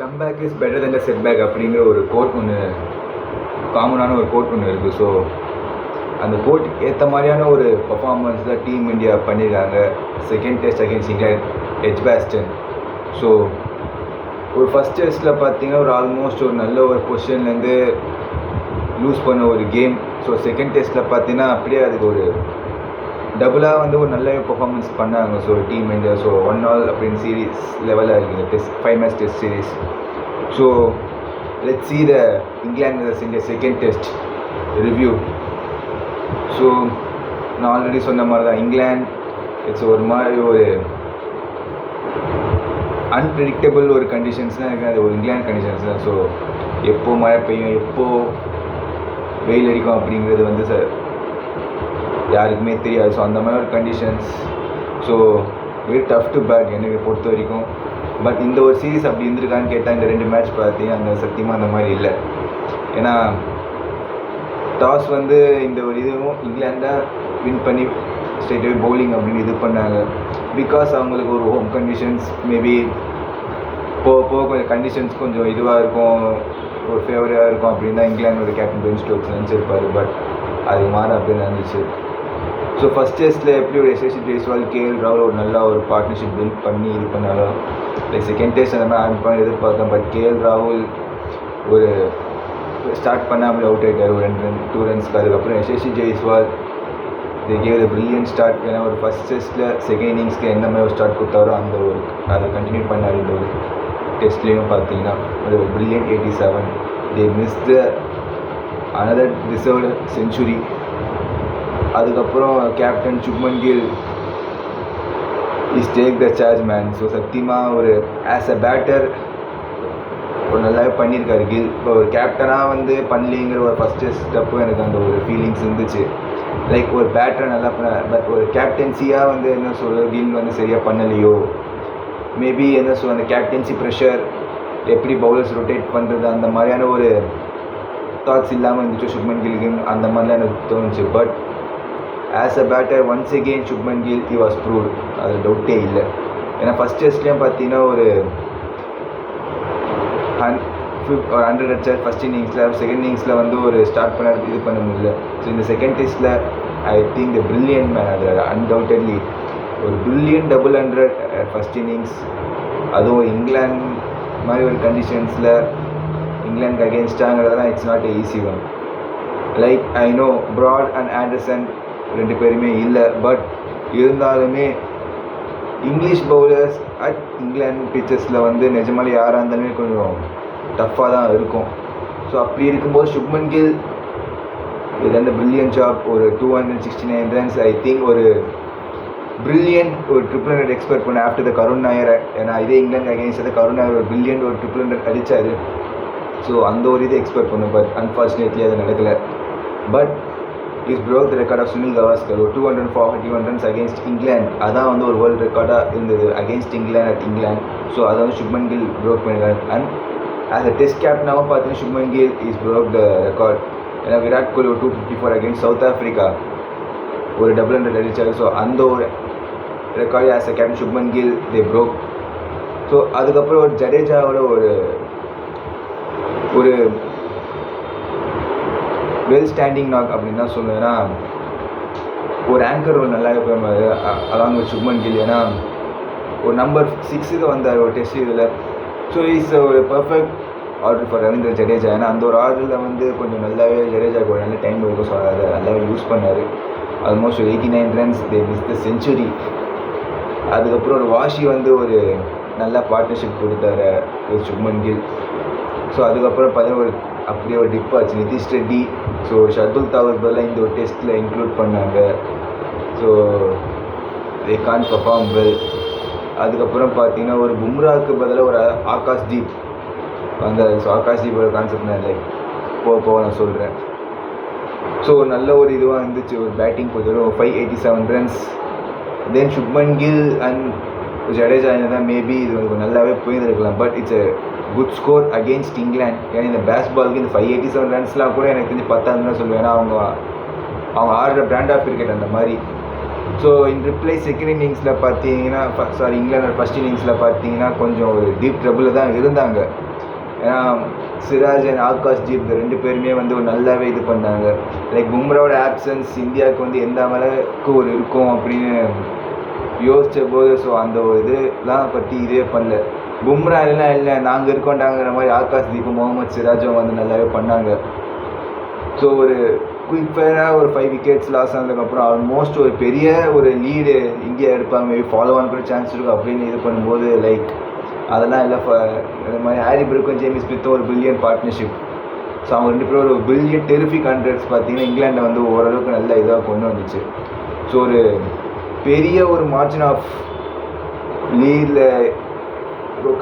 Comeback is better then the setback அப்படிங்கிற ஒரு code ஒன்று, காமனான ஒரு கோட் ஒன்று இருக்குது. ஸோ அந்த கோட் ஏற்ற மாதிரியான ஒரு பர்ஃபார்மன்ஸ் தான் டீம் இந்தியா பண்ணியிருக்காங்க second test against England Edgbaston. So ஒரு ஃபஸ்ட் டெஸ்ட்டில் பார்த்தீங்கன்னா ஒரு ஆல்மோஸ்ட் ஒரு நல்ல ஒரு பொசிஷன்லேருந்து லூஸ் பண்ண ஒரு கேம். ஸோ செகண்ட் டெஸ்ட்டில் பார்த்தீங்கன்னா அப்படியே அதுக்கு ஒரு டபுளாக வந்து ஒரு நல்ல பெர்ஃபார்மன்ஸ் பண்ணாங்க. So team India so 1-all அப்படின்னு சீரீஸ் லெவலில் இருக்குது test 5 match test series. So let's see the England versus India second test review. So நான் ஆல்ரெடி சொன்ன மாதிரி தான் இங்கிலாந்து இட்ஸ் ஒரு மாதிரி ஒரு அன்பிரிடிக்டபிள் ஒரு கண்டிஷன்ஸ் தான் இருக்குது. அது ஒரு இங்கிலாந்து கண்டிஷன்ஸ் தான். ஸோ எப்போ மழை பெய்யும், எப்போது வெயில் அடிக்கும் அப்படிங்கிறது வந்து யாருக்குமே தெரியாது. ஸோ அந்த மாதிரி ஒரு conditions. So very tough to bat எனக்கு பொறுத்த வரைக்கும். பட் இந்த ஒரு சீரீஸ் அப்படி இருந்திருக்கான்னு கேட்டால் இந்த 2 மேட்ச் பார்த்தீங்கன்னா அந்த சத்தியமாக அந்த மாதிரி இல்லை. ஏன்னா டாஸ் வந்து இந்த ஒரு இதுவும் இங்கிலாண்டாக வின் பண்ணி ஸ்ட்ரெயிட்டாகவே பவுலிங் அப்படின்னு இது பண்ணாங்க. பிகாஸ் அவங்களுக்கு ஒரு ஹோம் கண்டிஷன்ஸ் மேபி போக போக கொஞ்சம் கண்டிஷன்ஸ் கொஞ்சம் இதுவாக இருக்கும், ஒரு ஃபேவராக இருக்கும் அப்படின்னு தான் இங்கிலாண்டோட கேப்டன் பென் ஸ்டோக்ஸ் நினச்சிருப்பார். பட் அது மாற அப்படின்னு நடந்துச்சு. ஸோ ஃபஸ்ட் டெஸ்ட்டில் எப்படி ஒரு எஸ்எஸ்சி ஜெய்ஸ்வால் கேஎல் ராகுல் ஒரு நல்லா ஒரு பார்ட்னர்ஷிப் பில்ட் பண்ணி இது பண்ணாலும் லைக் செகண்ட் டெஸ்ட் அந்த மாதிரி ஆரம்பிப்பான்னு எதிர்பார்த்தேன். பட் கேஎல் ராகுல் ஒரு ஸ்டார்ட் பண்ணாமல் அவுட் ஆகிட்டார் ஒரு 2 ரன்ஸ்க்கு. அதுக்கப்புறம் SSC Jaiswal they gave a brilliant start. ஏன்னா ஒரு ஃபஸ்ட் டெஸ்ட்டில் செகண்ட் இன்னிங்ஸ்க்கு எந்த மாதிரி ஒரு ஸ்டார்ட் கொடுத்தாரோ அந்த ஒரு அதை கண்டினியூ பண்ணார். இந்த ஒரு டெஸ்ட்லேயும் பார்த்தீங்கன்னா ஒரு brilliant 87. they missed another deserved century. அதுக்கப்புறம் captain Shubman Gill is take the charge man. So சத்தியமாக ஒரு ஆஸ் அ பேட்டர் ஒரு நல்லாவே பண்ணியிருக்காரு கில். இப்போ ஒரு கேப்டனாக வந்து பண்ணலிங்கிற ஒரு ஃபஸ்ட்டு ஸ்டெப்பும் எனக்கு அந்த ஒரு ஃபீலிங்ஸ் இருந்துச்சு. லைக் ஒரு பேட்டரை நல்லா பண்ண, பட் ஒரு கேப்டன்சியாக வந்து என்ன சொல்கிறது கில் வந்து சரியாக பண்ணலையோ மேபி என்ன சொல்ல அந்த கேப்டன்சி ப்ரெஷர் எப்படி பவுலர்ஸ் ரொட்டேட் பண்ணுறது அந்த மாதிரியான ஒரு தாட்ஸ் இல்லாமல் இருந்துச்சு சுப்மன் கில்க்கு. அந்த மாதிரிலாம் எனக்கு தோணுச்சு. But as a batter once again Shubman Gill he was proved, அது டவுட்டே இல்லை. ஏன்னா ஃபஸ்ட் டெஸ்ட்லேயும் பார்த்தீங்கன்னா ஒரு 100 அடிச்சார் ஃபஸ்ட் இன்னிங்ஸில். செகண்ட் இன்னிங்ஸில் வந்து ஒரு ஸ்டார்ட் பண்ண இது பண்ண முடியல. ஸோ இந்த செகண்ட் டெஸ்ட்டில் I think the brilliant man அதில் அன்டவுட்டட்லி ஒரு பிரில்லியன்ட் 200 ஃபஸ்ட் இன்னிங்ஸ். அதுவும் இங்கிலாந்து மாதிரி ஒரு கண்டிஷன்ஸில் இங்கிலாந்துக்கு அகேன்ஸ்டாங்கிறதெல்லாம் it's not easy one. Like I know Broad and Anderson 2 பேருமே இல்லை. பட் இருந்தாலுமே இங்கிலீஷ் பவுலர்ஸ் அட் இங்கிலாந்து பிச்சஸில் வந்து நிஜமாலே யாராக இருந்தாலுமே கொஞ்சம் டஃப்பாக தான் இருக்கும். ஸோ அப்படி இருக்கும்போது சுப்மன் கில் இது வந்து பிரில்லியன்ட் ஜாப். ஒரு 269 ரன்ஸ் ஐ திங்க் ஒரு பிரில்லியன்ட் ஒரு 300 எக்ஸ்பெக்ட் பண்ண ஆஃப்டர் த கருண் நாயர். ஏன்னா இதே இங்கிலாந்து அகேன்ஸ்ட் கருண் நாயர் ஒரு பிரில்லியன்ட் ஒரு 300 அடித்தார். ஸோ அந்த ஒரு இதை எக்ஸ்பெக்ட் பண்ணும். பட் அன்ஃபார்ச்சுனேட்லி அது நடக்கலை. But is broke the record of Sunil Gavaskar ஒரு 241 ரன்ஸ் அகேன்ஸ்ட் இங்கிலாந்து. அதான் வந்து ஒரு வேர்ல்டு ரெக்கார்டாக இருந்தது against England at England. So அதை வந்து சுப்மன் கில் ப்ரோக் பண்ணியிருக்காரு. அண்ட் ஆஸ் அ டெஸ்ட் கேப்டனாகவும் பார்த்தீங்கன்னா Shubman Gill is broke the record. ஏன்னா விராட் கோலி ஒரு 254 அகேன்ஸ்ட் சவுத் ஆஃப்ரிக்கா ஒரு 200 அடித்தார். ஸோ அந்த ஒரு record as a captain Shubman Gill they broke. So அதுக்கப்புறம் ஒரு ஜடேஜாவோட ஒரு வெல் ஸ்டாண்டிங் நாக் அப்படின்னு தான் சொல்லுவேன். ஏன்னா ஒரு ஆங்கர் ஒரு நல்லா போய் அலாங் வித் சுப்மன் கில். ஏன்னா ஒரு நம்பர் 6க்கு வந்தார் ஒரு டெஸ்ட் இதில். ஸோ இஸ் ஒரு perfect order for Ravindra Jadeja. ஏன்னா அந்த ஒரு ஆர்டரில் வந்து கொஞ்சம் நல்லாவே ஜடேஜாவுக்கு ஒரு நல்ல டைம் இருக்கும். ஸோ அதை நல்லாவே யூஸ் பண்ணார். ஆல்மோஸ்ட் ஒரு 89 ரன்ஸ் தே மிஸ் த செஞ்சுரி. அதுக்கப்புறம் ஒரு வாஷி வந்து ஒரு நல்ல பார்ட்னர்ஷிப் கொடுத்தாரு வித் சுப்மன் கில். ஸோ அதுக்கப்புறம் பார்த்தீங்கன்னா ஒரு அப்படியே ஒரு டிப் ஆச்சு நிதிஷ் ரெட்டி. ஸோ ஷர்துல் தாவூர் பதிலாக இந்த ஒரு டெஸ்ட்டில் இன்க்ளூட் பண்ணாங்க. So they can't perform well. அதுக்கப்புறம் பார்த்தீங்கன்னா ஒரு பும்ராவுக்கு பதிலாக ஒரு ஆகாஷ்தீப் வந்தார். ஸோ ஆகாஷ்தீப்போட கான்செப்ட் நான் லைக் போக நான் சொல்கிறேன். ஸோ நல்ல ஒரு இதுவாக இருந்துச்சு ஒரு பேட்டிங் பொறுத்தவரை 587 runs. Then Shubman Gill and Jadeja தான் மேபி இது வந்து நல்லாவே போயிருந்துருக்கலாம். But it's a good score against England. ஏன்னா இந்த பேஸ்பாலுக்கு இந்த 587 ரன்ஸ்லாம் கூட எனக்கு தெரிஞ்சு 10 தான் சொல்லுவேன். ஏன்னா அவங்க ஆடுற பிராண்ட் ஆஃப் கிரிக்கெட் அந்த மாதிரி. ஸோ இன் ரிப்ளை செகண்ட் இன்னிங்ஸில் பார்த்தீங்கன்னா இங்கிலாந்து ஃபஸ்ட் இன்னிங்ஸில் பார்த்தீங்கன்னா கொஞ்சம் ஒரு டீப் ட்ரபிளில் தான் இருந்தாங்க. ஏன்னா சிராஜ் அண்ட் ஆகாஷ் தீப் இந்த 2 பேருமே வந்து ஒரு நல்லாவே இது பண்ணாங்க. லைக் பும்ராவோட ஆப்சன்ஸ் இந்தியாவுக்கு வந்து எந்த அளவுக்கு ஒரு இருக்கும் அப்படின்னு யோசித்த போது, ஸோ அந்த ஒரு இதெல்லாம் பற்றி இதே பண்ணல. பும்ரா இல்லை நாங்கள் இருக்கோண்டாங்கிற மாதிரி ஆகாஷ் தீப்பும் முகமது சிராஜும் வந்து நல்லாவே பண்ணாங்க. ஸோ ஒரு குயிக் ஃபயராக ஒரு 5 விக்கெட்ஸ் லாஸ் ஆனதுக்கப்புறம் ஆல்மோஸ்ட் ஒரு பெரிய ஒரு லீடு இந்தியா எடுப்பாங்க, மேபி ஃபாலோ ஆன் கூட சான்ஸ் இருக்கும் அப்படின்னு இது பண்ணும்போது லைக் அதெல்லாம் இல்லை. இந்த மாதிரி ஹாரி ப்ரூக்கும் ஜேமி ஸ்மித்தும் ஒரு பில்லியன் பார்ட்னர்ஷிப். ஸோ அவங்க 2 பேரும் ஒரு பில்லியன் டெரிஃபிக் ஹண்ட்ரட்ஸ் பார்த்தீங்கன்னா இங்கிலாண்டை வந்து ஓரளவுக்கு நல்ல இதாக கொண்டு வந்துச்சு. ஸோ ஒரு பெரிய ஒரு மார்ஜின் ஆஃப் லீடில்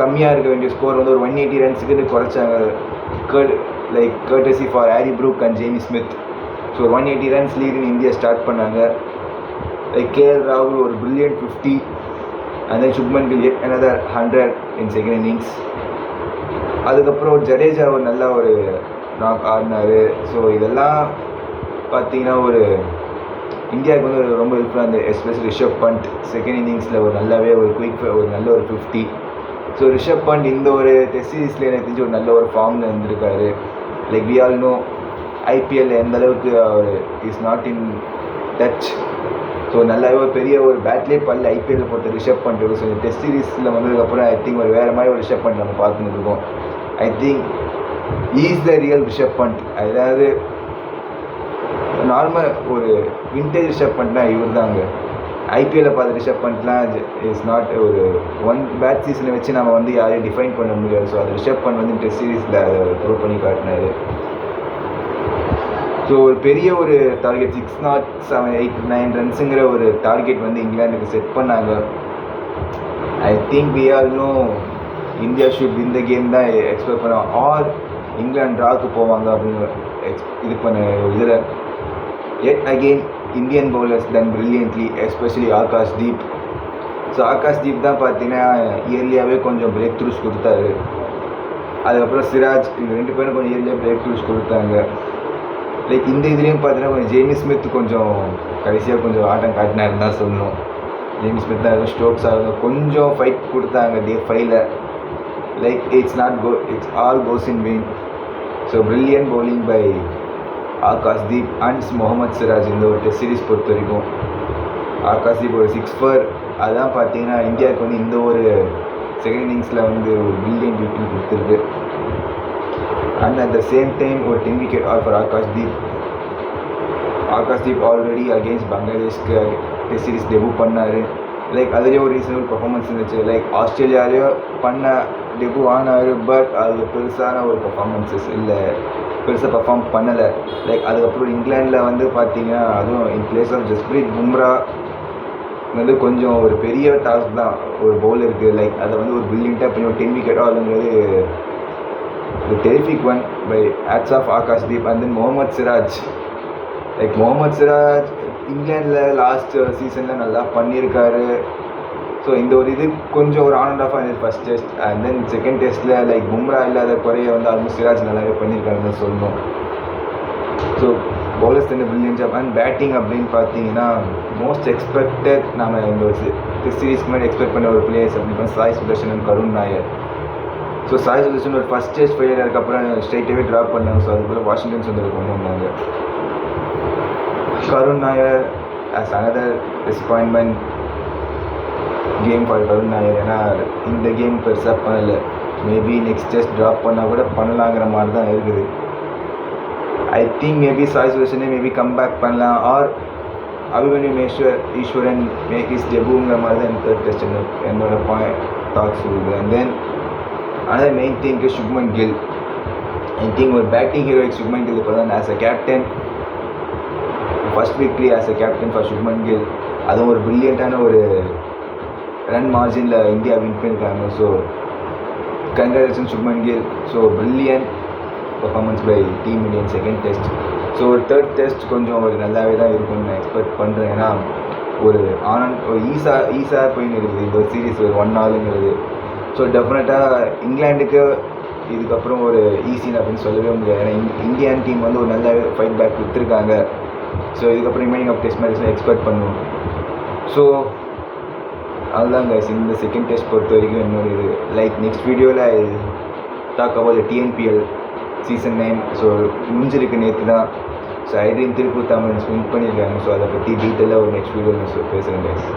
கம்மியாக இருக்க வேண்டிய ஸ்கோர் வந்து ஒரு 180 ரன்ஸுக்குன்னு குறைச்சாங்க. Like courtesy for Harry Brook and Jamie Smith. So 180 runs லீடுன்னு இந்தியா ஸ்டார்ட் பண்ணாங்க. லைக் கேஎல் ராகுல் ஒரு brilliant 50 and then Shubman Gill yet another 100 in second innings. அதுக்கப்புறம் ஜடேஜா ஒரு நல்ல ஒரு நாக் ஆடினார். ஸோ இதெல்லாம் பார்த்தீங்கன்னா ஒரு இந்தியாவுக்கு வந்து ரொம்ப ஹெல்ப்ஃபுல்லாக இருந்தது. எஸ்பெஷலி ரிஷப் பண்ட் செகண்ட் இன்னிங்ஸில் ஒரு நல்லாவே ஒரு ஒரு நல்ல ஒரு 50. ஸோ ரிஷப் பண்ட் இந்த ஒரு டெஸ்ட் சீரீஸில் எனக்கு தெரிஞ்சு ஒரு நல்ல ஒரு ஃபார்மில் இருந்திருக்காரு. Like we all know IPL எந்த அளவுக்கு அவர் is not in touch. So நல்லாவே ஒரு பெரிய ஒரு பேட்லேயே பண்ணல ஐபிஎல்ல பொறுத்த ரிஷப் பண்ட். ஸோ டெஸ்ட் சீரீஸில் வந்ததுக்கப்புறம் ஐ திங்க் ஒரு வேறு மாதிரி ஒரு ரிஷப் பண்ட் நம்ம பார்த்துன்னு இருக்கோம். I think is the real Rishabh Pant. அதாவது நார்மல் ஒரு விண்டேஜ் ரிஷப் பண்ட்னா இவர் தாங்க. ஐபிஎல்ல பார்த்த ரிஷப் பண்ட்லாம் இஸ் நாட் ஒரு ஒன் பேட் சீசனை வச்சு நம்ம வந்து யாரையும் டிஃபைன் பண்ண முடியாது. ஸோ அது ரிஷப் பண்ட் வந்து டெஸ்ட் சீரீஸில் அதை ப்ரூவ் பண்ணி காட்டினார். ஸோ ஒரு பெரிய ஒரு டார்கெட் 6 நாட் 7 8 9 ரன்ஸுங்கிற ஒரு டார்கெட் வந்து இங்கிலாந்துக்கு செட் பண்ணாங்க. I think we all know India should இந்த கேம் தான் எக்ஸ்பெக்ட் பண்ணுவோம். ஆர் இங்கிலாந்து ட்ராக்கு போவாங்க அப்படின்னு இது பண்ண இதில் yet again Indian bowlers done brilliantly, especially Akash Deep. So Akash Deep தான் பார்த்தீங்கன்னா இயர்லியாகவே கொஞ்சம் பிரேக் த்ரூஸ் கொடுத்தாரு. அதுக்கப்புறம் சிராஜ் இந்த 2 பேரும் கொஞ்சம் இயர்லியாக பிரேக் த்ரூஸ் கொடுத்தாங்க. லைக் இந்த இதுலேயும் பார்த்தீங்கன்னா கொஞ்சம் ஜேமி ஸ்மித் கொஞ்சம் கடைசியாக கொஞ்சம் ஆட்டம் காட்டினாருன்னு தான் சொல்லணும். ஜேமி ஸ்மித் தான் ஸ்டோக்ஸ் ஆகுது கொஞ்சம் ஃபைட் கொடுத்தாங்க டே 5ல். Like it's all goes in vain. So brilliant bowling by Akash Deep and Mohammed Siraj இந்த ஒரு டெஸ்ட் சீரீஸ் பொறுத்த வரைக்கும். ஆகாஷ் தீப் ஒரு 6 for அதுதான் பார்த்தீங்கன்னா இந்தியாவுக்கு வந்து இந்த ஒரு செகண்ட் இன்னிங்ஸில் வந்து ஒரு பில்லியன் விக்கெட் கொடுத்துருக்கு. And at the same time ஒரு 10 wicket haul for Akash Deep. Akash Deep already against பங்களாதேஷ்க்கு டெஸ்ட் சீரீஸ் டெபு பண்ணார். லைக் அதுலேயே ஒரு ரீசனபிள் பர்ஃபார்மன்ஸ் இருந்துச்சு. லைக் ஆஸ்திரேலியாலேயோ பண்ண டெபு ஆனார், பட் அது பெருசான ஒரு பர்ஃபார்மன்ஸஸ் இல்லை, பெருசாக பர்ஃபார்ம் பண்ணலை. லைக் அதுக்கப்புறம் இங்கிலாண்டில் வந்து பார்த்தீங்கன்னா அதுவும் in place of Jasprit Bumrah வந்து கொஞ்சம் ஒரு பெரிய டாஸ்க் தான் ஒரு பவுலருக்கு. லைக் அதை வந்து ஒரு பில்லியன்ட்டாக பண்ணி ஒரு 10 wicket ஆகுங்கிறது ஒரு terrific one by hats off Akash Deep. And then Mohammed Siraj. Like Mohammed Siraj இங்கிலாண்டில் லாஸ்ட் சீசனில் நல்லா பண்ணியிருக்காரு. ஸோ இந்த ஒரு இது கொஞ்சம் ஒரு ஆன் அண்ட் ஆஃப் ஆனது first test. And then second டெஸ்ட்டில் லைக் பும்ரா இல்லாத குறைய வந்து ஆல்மோஸ்ட் சிராஜ் நல்லாவே பண்ணியிருக்காருன்னு சொல்லணும். ஸோ பவுலர்ஸ் வந்து பில்லியன் ஜாப். அண்ட் பேட்டிங் அப்படின்னு பார்த்தீங்கன்னா மோஸ்ட் எக்ஸ்பெக்டட் நம்ம இந்த ஒரு டெஸ்ட் சீரீஸ்க்கு மாதிரி எக்ஸ்பெக்ட் பண்ண ஒரு பிளேயர்ஸ் அப்படின்னு சாய் சுதர்ஷன் அண்ட் கருண் நாயர். ஸோ சாய் சுதர்ஷன் ஒரு ஃபஸ்ட் டெஸ்ட் ஃபெயிலியர் அதுக்கப்புறம் ஸ்ட்ரைட்டாகவே ட்ராப் பண்ணாங்க. ஸோ அதுக்கப்புறம் வாஷிங்டன் சுந்தர் கொண்டு வந்தாங்க. Karun Nair as another disappointment came for Karun Nair. ஏன்னா இந்த கேம் பெருசாக பண்ணலை. மேபி நெக்ஸ்ட் டெஸ்ட் ட்ராப் பண்ணால் கூட பண்ணலாங்கிற மாதிரி தான் இருக்குது. ஐ திங்க் மேபி சாய் சுதர்ஷனே மேபி கம்பேக் பண்ணலாம். Or Abhimanyu Easwaran make his டெபுங்கிற மாதிரி தான் எனக்கு தேர்ட் டெஸ்ட் என்னோட தாட்ஸ் இருக்குது. And then another main thing Shubman Gill. I think ஒரு பேட்டிங் ஹீரோயிக் சுப்மன் கில் இப்போ தான் as a captain first victory as a captain for Shubman Gill. அதுவும் ஒரு பிரில்லியண்ட்டான ஒரு ரன் மார்ஜினில் இந்தியா வின் பண்ணியிருக்காங்க. So congratulation Shubman Gill. So brilliant performance by team Indian second test. So ஒரு தேர்ட் டெஸ்ட் கொஞ்சம் ஒரு நல்லாவே தான் இருக்கும்னு நான் எக்ஸ்பெக்ட் பண்ணுறேன். ஏன்னா ஒரு ஈஸாக போயின்னு இருக்குது இந்த ஒரு சீரீஸ் ஒரு 1 நாளுங்கிறது. ஸோ டெஃபினட்டாக இங்கிலாண்டுக்கு இதுக்கப்புறம் ஒரு ஈஸின்னு அப்படின்னு சொல்லவே முடியாது. ஏன்னா இந்தியன் டீம் வந்து ஒரு நல்ல ஃபைட் பேக் கொடுத்துருக்காங்க. ஸோ இதுக்கப்புறம் ரிமைனிங் ஆஃப் டெஸ்ட் மேட்ச்லாம் எக்ஸ்பெக்ட் பண்ணுவோம். ஸோ அதுதான் கைஸ் இந்த செகண்ட் டெஸ்ட் பொறுத்த வரைக்கும் என்னோட இது. லைக் நெக்ஸ்ட் வீடியோவில் talk about the TNPL season 9. So முடிஞ்சிருக்கு நேற்று தான். So iDream Tiruppur Tamizhans win பண்ணியிருக்காங்க. ஸோ அதை பற்றி டீட்டெயிலாக ஒரு நெக்ஸ்ட் வீடியோவில் பேசுகிறேன் கைஸ்.